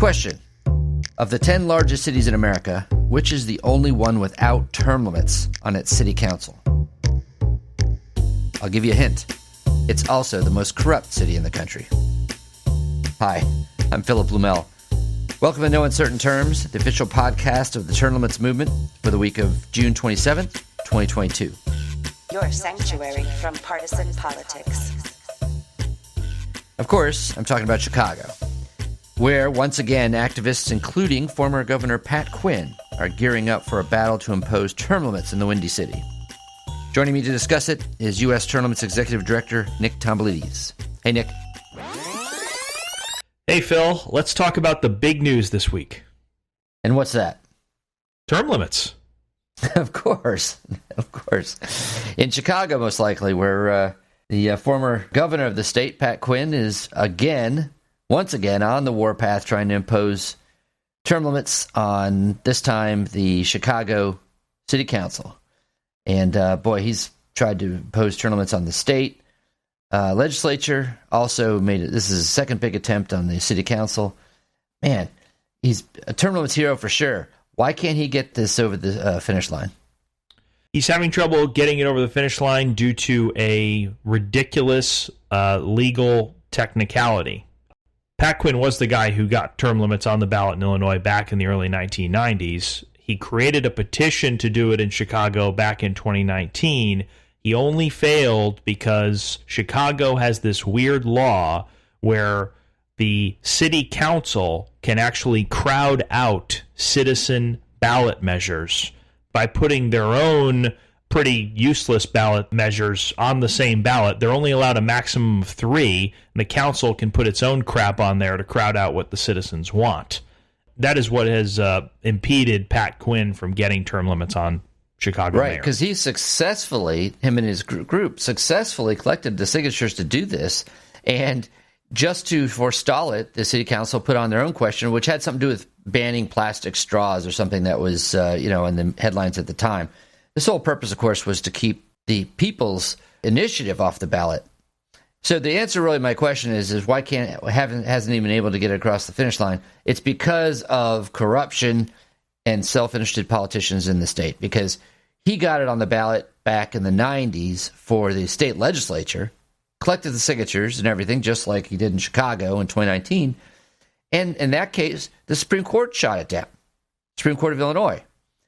Question. Of the 10 largest cities in America, which is the only one without term limits on its city council? I'll give you a hint. It's also the most corrupt city in the country. Hi, I'm Philip Blumel. Welcome to No Uncertain Terms, the official podcast of the Term Limits Movement for the week of June 27th, 2022. Your sanctuary from partisan politics. Of course, I'm talking about Chicago, where, once again, activists, including former Governor Pat Quinn, are gearing up for a battle to impose term limits in the Windy City. Joining me to discuss it is U.S. Term Limits Executive Director Nick Tomboulides. Hey, Nick. Hey, Phil. Let's talk about the big news this week. And what's that? Term limits. Of course. In Chicago, most likely, where the former governor of the state, Pat Quinn, is once again, on the warpath trying to impose term limits on, this time, the Chicago City Council. And, he's tried to impose term limits on the state legislature. Also made it, this is his second big attempt on the City Council. Man, he's a term limits hero for sure. Why can't he get this over the finish line? He's having trouble getting it over the finish line due to a ridiculous legal technicality. Pat Quinn was the guy who got term limits on the ballot in Illinois back in the early 1990s. He created a petition to do it in Chicago back in 2019. He only failed because Chicago has this weird law where the city council can actually crowd out citizen ballot measures by putting their own pretty useless ballot measures on the same ballot. They're only allowed a maximum of 3, and the council can put its own crap on there to crowd out what the citizens want. That is what has impeded Pat Quinn from getting term limits on Chicago mayor. Right, because he him and his group successfully collected the signatures to do this, and just to forestall it, the city council put on their own question, which had something to do with banning plastic straws or something that was, in the headlines at the time. The sole purpose, of course, was to keep the people's initiative off the ballot. So the answer, really, my question is why hasn't even been able to get it across the finish line? It's because of corruption and self-interested politicians in the state. Because he got it on the ballot back in the 90s for the state legislature, collected the signatures and everything, just like he did in Chicago in 2019. And in that case, the Supreme Court shot it down. Supreme Court of Illinois.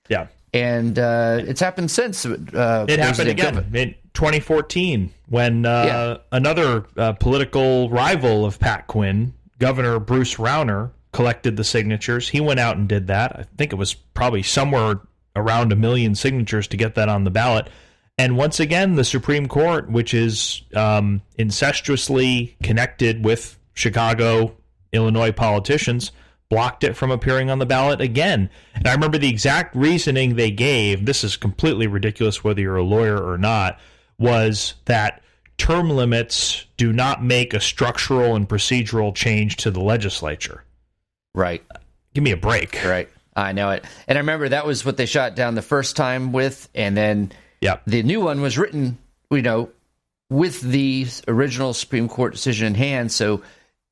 Yeah. And it's happened since. It happened again in 2014 when another political rival of Pat Quinn, Governor Bruce Rauner, collected the signatures. He went out and did that. I think it was probably somewhere around 1 million signatures to get that on the ballot. And once again, the Supreme Court, which is incestuously connected with Chicago, Illinois politicians, blocked it from appearing on the ballot again. And I remember the exact reasoning they gave, this is completely ridiculous whether you're a lawyer or not, was that term limits do not make a structural and procedural change to the legislature. Right. Give me a break. Right. I know it. And I remember that was what they shot down the first time with, and then the new one was written, with the original Supreme Court decision in hand. So,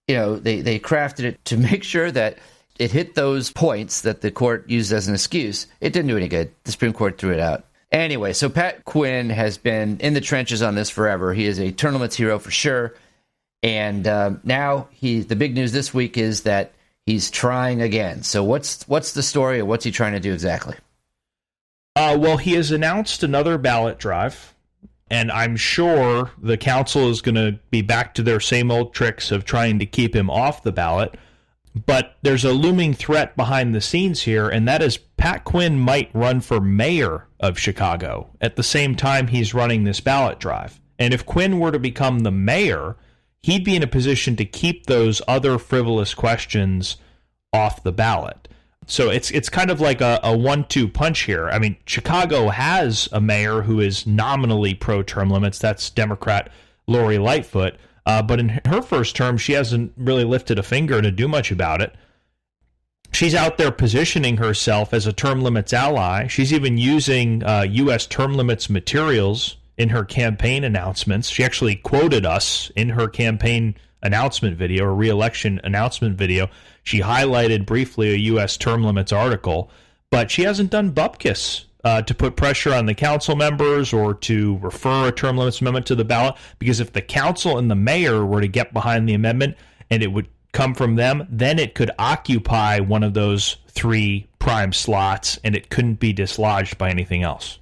they crafted it to make sure that it hit those points that the court used as an excuse. It didn't do any good. The Supreme Court threw it out. Anyway, so Pat Quinn has been in the trenches on this forever. He is a term limits hero for sure. And now the big news this week is that he's trying again. So what's the story, or what's he trying to do exactly? Well, he has announced another ballot drive, and I'm sure the council is going to be back to their same old tricks of trying to keep him off the ballot. But there's a looming threat behind the scenes here, and that is Pat Quinn might run for mayor of Chicago at the same time he's running this ballot drive. And if Quinn were to become the mayor, he'd be in a position to keep those other frivolous questions off the ballot. So it's kind of like a 1-2 punch here. I mean, Chicago has a mayor who is nominally pro-term limits. That's Democrat Lori Lightfoot. But in her first term, she hasn't really lifted a finger to do much about it. She's out there positioning herself as a term limits ally. She's even using U.S. term limits materials in her campaign announcements. She actually quoted us in her campaign announcement video, or re-election announcement video. She highlighted briefly a U.S. term limits article, but she hasn't done bupkis to put pressure on the council members or to refer a term limits amendment to the ballot, because if the council and the mayor were to get behind the amendment and it would come from them, then it could occupy one of those 3 prime slots and it couldn't be dislodged by anything else.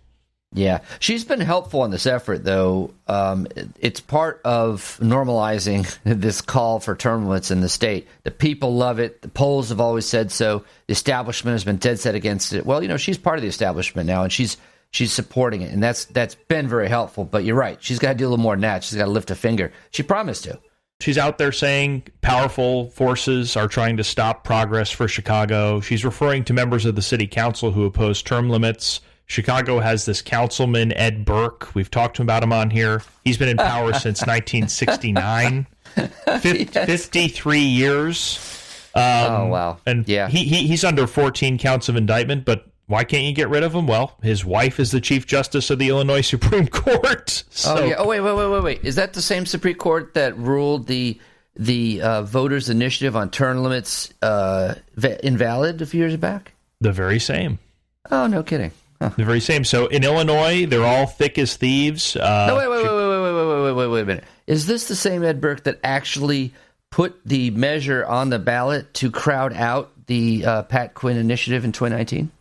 Yeah, she's been helpful in this effort, though. It's part of normalizing this call for term limits in the state. The people love it. The polls have always said so. The establishment has been dead set against it. Well, she's part of the establishment now, and she's supporting it, and that's been very helpful. But you're right. She's got to do a little more than that. She's got to lift a finger. She promised to. She's out there saying powerful forces are trying to stop progress for Chicago. She's referring to members of the city council who oppose term limits. Chicago has this councilman, Ed Burke. We've talked about him on here. He's been in power since 1969. 53 years. Oh, wow. And yeah. He's under 14 counts of indictment, but why can't you get rid of him? Well, his wife is the Chief Justice of the Illinois Supreme Court. So. Oh, yeah. Oh, wait. Is that the same Supreme Court that ruled the voters' initiative on term limits invalid a few years back? The very same. Oh, no kidding. Huh. The very same. So in Illinois, they're all thick as thieves. No, wait a minute. Is this the same Ed Burke that actually put the measure on the ballot to crowd out the Pat Quinn initiative in 2019?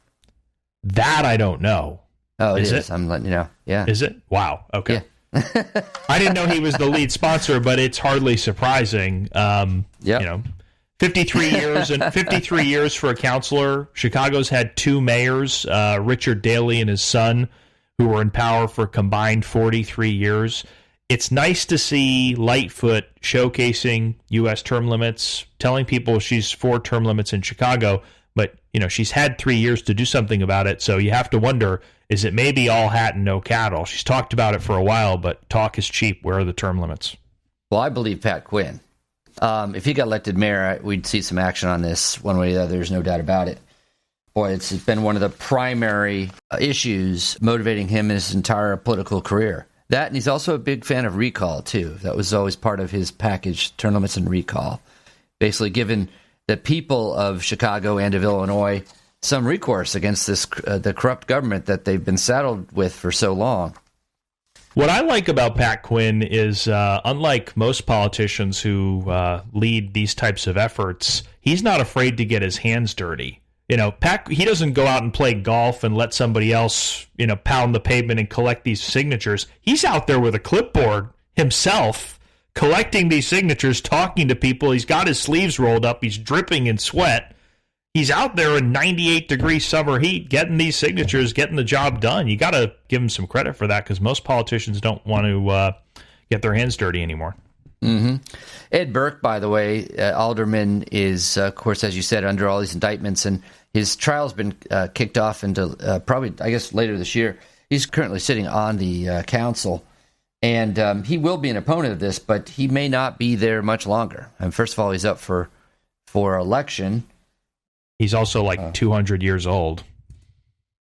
That I don't know. Oh, it is. I'm letting you know. Yeah. Is it? Wow. Okay. Yeah. I didn't know he was the lead sponsor, but it's hardly surprising. Yeah. 53 years and 53 years for a counselor. Chicago's had 2 mayors, Richard Daley and his son, who were in power for a combined 43 years. It's nice to see Lightfoot showcasing U.S. term limits, telling people she's for term limits in Chicago, but she's had 3 years to do something about it. So you have to wonder, is it maybe all hat and no cattle? She's talked about it for a while, but talk is cheap. Where are the term limits? Well, I believe Pat Quinn. If he got elected mayor, we'd see some action on this one way or the other. There's no doubt about it. Boy, it's been one of the primary issues motivating him in his entire political career. That, and he's also a big fan of recall, too. That was always part of his package, term limits and recall. Basically giving the people of Chicago and of Illinois some recourse against this the corrupt government that they've been saddled with for so long. What I like about Pat Quinn is, unlike most politicians who lead these types of efforts, he's not afraid to get his hands dirty. Pat, he doesn't go out and play golf and let somebody else, pound the pavement and collect these signatures. He's out there with a clipboard himself, collecting these signatures, talking to people. He's got his sleeves rolled up. He's dripping in sweat. He's out there in 98-degree summer heat getting these signatures, getting the job done. You got to give him some credit for that, because most politicians don't want to get their hands dirty anymore. Mm-hmm. Ed Burke, by the way, alderman, is, of course, as you said, under all these indictments, and his trial's been kicked off into probably, I guess, later this year. He's currently sitting on the council, and he will be an opponent of this, but he may not be there much longer. And first of all, he's up for election. He's also like 200 years old.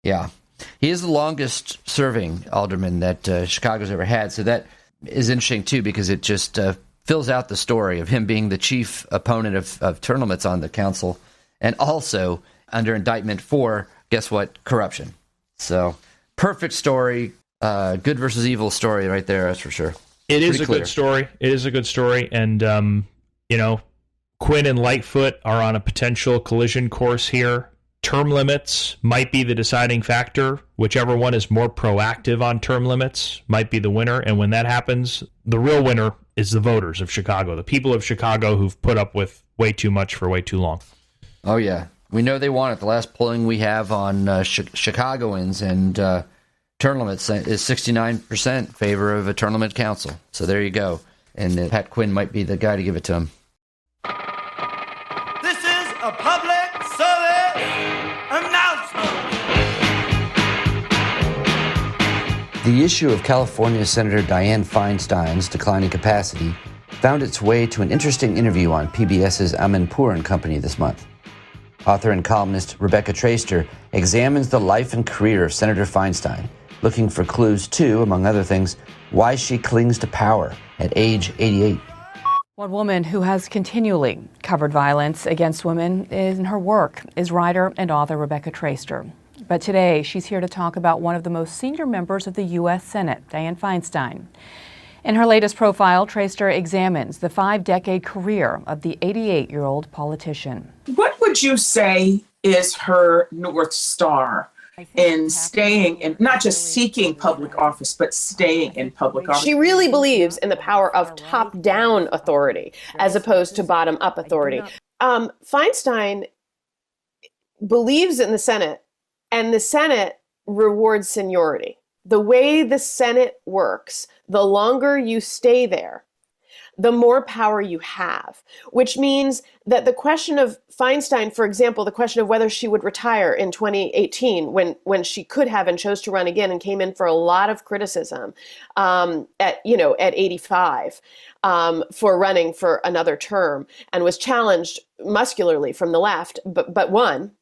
Yeah. He is the longest serving alderman that Chicago's ever had. So that is interesting, too, because it just fills out the story of him being the chief opponent of term limits on the council, and also under indictment for, guess what, corruption. So perfect story, good versus evil story right there, that's for sure. It is a good story. It is a good story. And, Quinn and Lightfoot are on a potential collision course here. Term limits might be the deciding factor. Whichever one is more proactive on term limits might be the winner. And when that happens, the real winner is the voters of Chicago, the people of Chicago who've put up with way too much for way too long. Oh, yeah. We know they want it. The last polling we have on Chicagoans and term limits is 69% favor of a term limit council. So there you go. And Pat Quinn might be the guy to give it to him. This is a public service announcement. The issue of California Senator Diane Feinstein's declining capacity found its way to an interesting interview on PBS's Amanpour and Company this month. Author and columnist Rebecca Traister examines the life and career of Senator Feinstein, looking for clues to, among other things, why she clings to power at age 88. One woman who has continually covered violence against women in her work is writer and author Rebecca Traister. But today, she's here to talk about one of the most senior members of the U.S. Senate, Diane Feinstein. In her latest profile, Traister examines the 5-decade career of the 88-year-old politician. What would you say is her North Star in staying in, not just seeking public office, but staying in public office? She really believes in the power of top-down authority as opposed to bottom-up authority. Feinstein believes in the Senate, and the Senate rewards seniority. The way the Senate works, the longer you stay there, the more power you have, which means that the question of Feinstein, for example, the question of whether she would retire in 2018 when she could have and chose to run again and came in for a lot of criticism at 85 for running for another term and was challenged muscularly from the left, but won.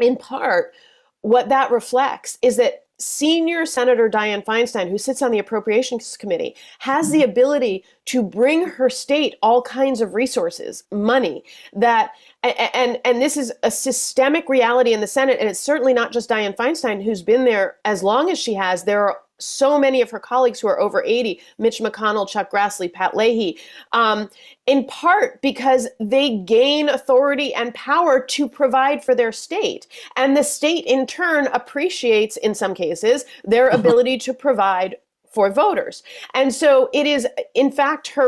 In part, what that reflects is that senior Senator Diane Feinstein, who sits on the Appropriations Committee, has the ability to bring her state all kinds of resources, money, and this is a systemic reality in the Senate, and it's certainly not just Diane Feinstein who's been there as long as she has. There are so many of her colleagues who are over 80, Mitch McConnell, Chuck Grassley, Pat Leahy, in part because they gain authority and power to provide for their state. And the state, in turn, appreciates, in some cases, their ability to provide for voters. And so it is, in fact,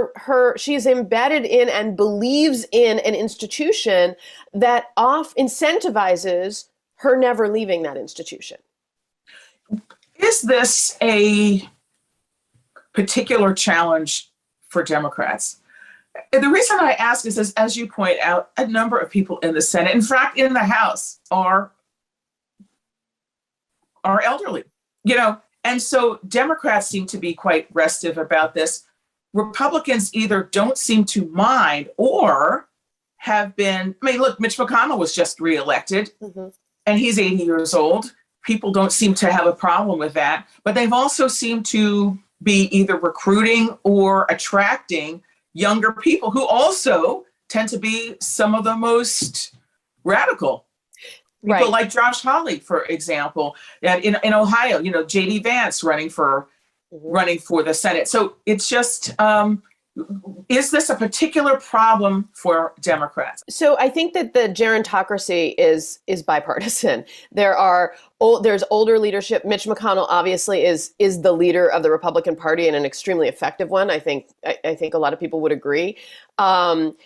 she is embedded in and believes in an institution that incentivizes her never leaving that institution. Is this a particular challenge for Democrats? The reason I ask is, as you point out, a number of people in the Senate, in fact, in the House, are elderly, and so Democrats seem to be quite restive about this. Republicans either don't seem to mind or have been, look, Mitch McConnell was just reelected, and he's 80 years old. People don't seem to have a problem with that, but they've also seemed to be either recruiting or attracting younger people who also tend to be some of the most radical. People like Josh Hawley, for example, in Ohio, J.D. Vance running for the Senate. So it's just, is this a particular problem for Democrats? So I think that the gerontocracy is bipartisan. There's older leadership. Mitch McConnell obviously is the leader of the Republican Party and an extremely effective one. I think a lot of people would agree. The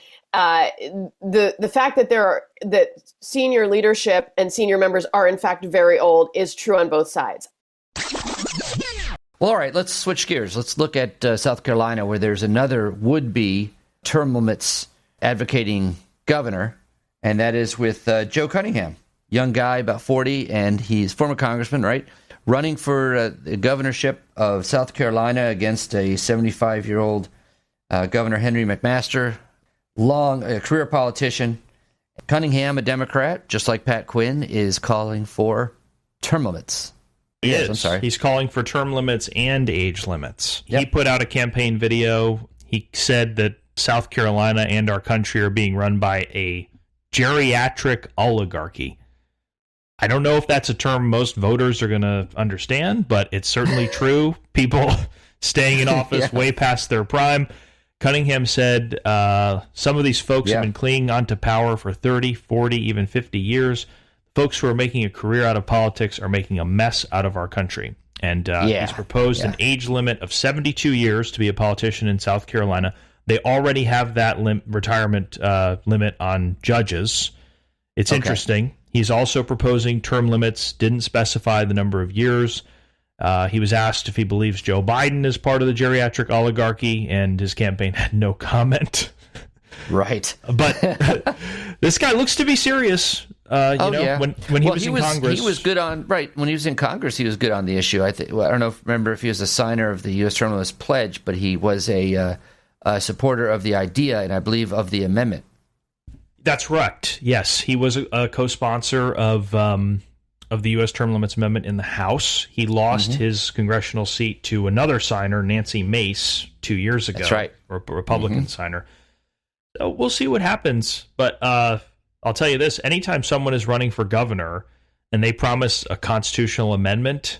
fact that senior leadership and senior members are in fact very old is true on both sides. Well, all right, let's switch gears. Let's look at South Carolina, where there's another would-be term limits advocating governor, and that is with Joe Cunningham, young guy, about 40, and he's former congressman, right, running for the governorship of South Carolina against a 75-year-old Governor Henry McMaster, long career politician. Cunningham, a Democrat, just like Pat Quinn, is calling for term limits. I'm sorry. He's calling for term limits and age limits. Yep. He put out a campaign video. He said that South Carolina and our country are being run by a geriatric oligarchy. I don't know if that's a term most voters are going to understand, but it's certainly true. People staying in office way past their prime. Cunningham said some of these folks have been clinging onto power for 30, 40, even 50 years. Folks who are making a career out of politics are making a mess out of our country. And he's proposed an age limit of 72 years to be a politician in South Carolina. They already have that retirement limit on judges. It's interesting. He's also proposing term limits, didn't specify the number of years. He was asked if he believes Joe Biden is part of the geriatric oligarchy, and his campaign had no comment. Right. But this guy looks to be serious. When he was in Congress, he was good on when he was in Congress. He was good on the issue. I don't remember if he was a signer of the U.S. Term Limits Pledge, but he was a supporter of the idea and I believe of the amendment. That's correct. Yes, he was a co-sponsor of of the U.S. term limits amendment in the House. He lost his congressional seat to another signer, Nancy Mace, 2 years ago. That's right. A Republican signer. So we'll see what happens. But I'll tell you this, anytime someone is running for governor and they promise a constitutional amendment,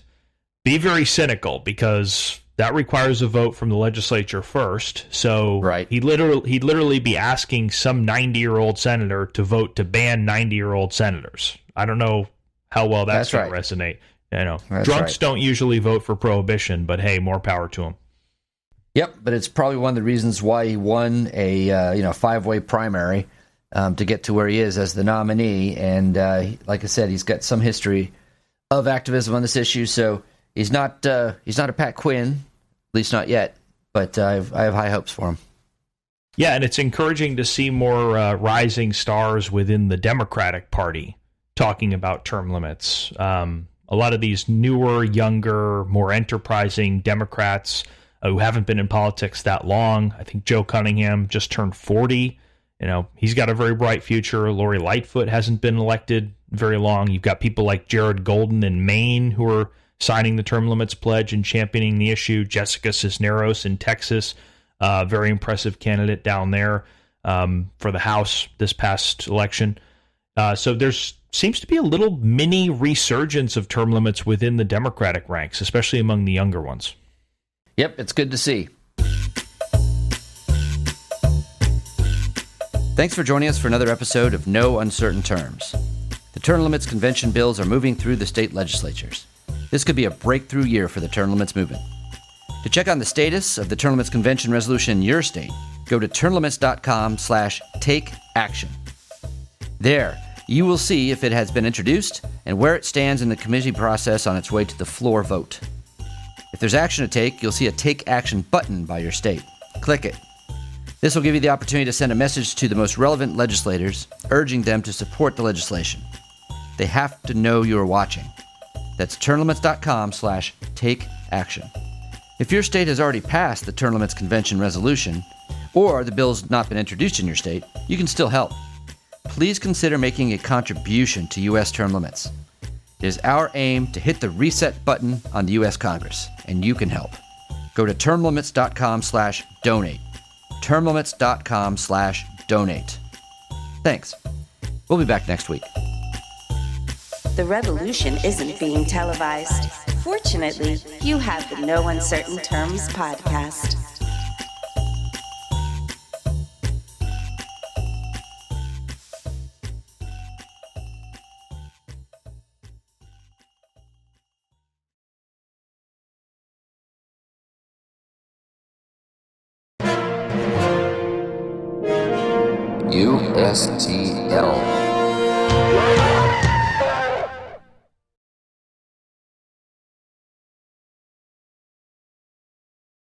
be very cynical, because that requires a vote from the legislature first. So he'd literally be asking some 90-year-old senator to vote to ban 90-year-old senators. I don't know how well that's going to resonate. You know, drunks don't usually vote for prohibition, but hey, more power to them. Yep, but it's probably one of the reasons why he won a five-way primary to get to where he is as the nominee. And like I said, he's got some history of activism on this issue, so he's not a Pat Quinn, at least not yet. But I have high hopes for him. Yeah, and it's encouraging to see more rising stars within the Democratic Party talking about term limits. A lot of these newer, younger, more enterprising Democrats who haven't been in politics that long. I think Joe Cunningham just turned 40. You know, he's got a very bright future. Lori Lightfoot hasn't been elected very long. You've got people like Jared Golden in Maine who are signing the term limits pledge and championing the issue. Jessica Cisneros in Texas, very impressive candidate down there for the House this past election. So there's seems to be a little mini resurgence of term limits within the Democratic ranks, especially among the younger ones. Yep, it's good to see. Thanks for joining us for another episode of No Uncertain Terms. The term limits convention bills are moving through the state legislatures. This could be a breakthrough year for the term limits movement. To check on the status of the term limits convention resolution in your state, go to termlimits.com/takeaction. There, you will see if it has been introduced and where it stands in the committee process on its way to the floor vote. If there's action to take, you'll see a Take Action button by your state. Click it. This will give you the opportunity to send a message to the most relevant legislators, urging them to support the legislation. They have to know you're watching. That's termlimits.com/takeaction. If your state has already passed the term limits convention resolution, or the bill's not been introduced in your state, you can still help. Please consider making a contribution to U.S. term limits. It is our aim to hit the reset button on the U.S. Congress, and you can help. Go to termlimits.com/donate. termlimits.com/donate. Thanks. We'll be back next week. The revolution isn't being televised. Fortunately, you have the No Uncertain Terms podcast. USTL.